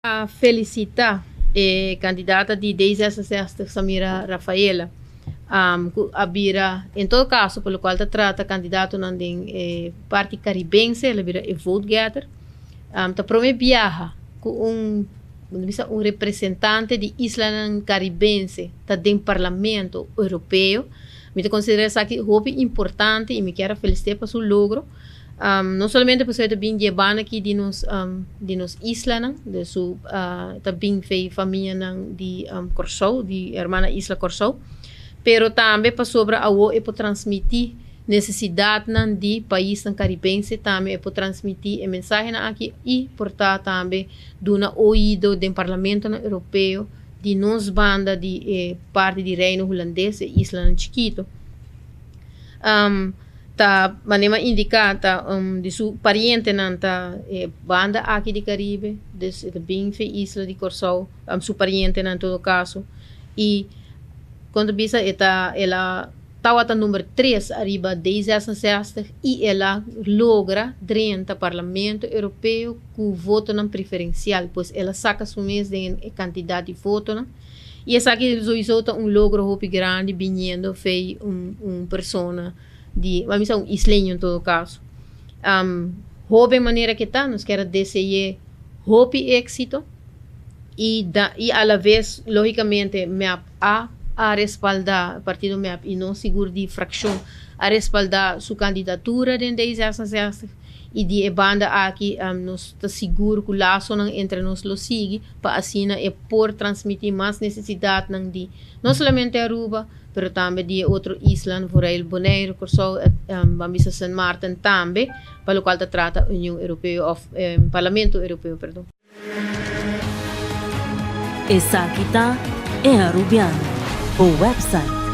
A felicitar candidata de 10 Samira Rafaela, abira, em todo caso, pelo qual trata candidato na parte caribense, ela vira vote gather, tá promete viaja com um representante de isla caribense, tá dentro do Parlamento Europeu. Me considero isso aqui importante e me quero felicitar por seu logro. Não somente por ser bem llevando aqui de nos isla, de su também fez família de Corsou, de hermana Isla Corsou, pero também para sobre a o para transmitir necessidade de país caribense, também para transmitir a mensagem aqui e portar também do ouído do Parlamento Europeu de nos banda de parte do Reino Holandês e Isla Chiquito. Ta manema indicata de su pariente nanta banda aqui de Caribe, de bem fe isla de Corsou, su pariente em todo caso. E quando bisa ela estava número 3 arriba 10 e ela logra dentro do Parlamento Europeu com voto não preferencial, pois ela saca su mês de quantidade de voto, né? E essa aqui resulta logro muito grande vindo fei persona vamos dizer, isleño em todo caso. Houve maneira que está, nos quer desejar houve êxito e a la vez, logicamente, me a respaldar, partido MEAP e não seguro de fração, a respaldar sua candidatura dentro de e de banda aqui nos está seguro que o laço entre nós lo sigue para assim por transmitir mais necessidade não somente Aruba, pero também de outro isla, por aí Bonaire, Corsou, vamos a San Martin também, para o qual trata a União Europeia, Parlamento Europeu, perdão. Essa aqui é Arubiano, o website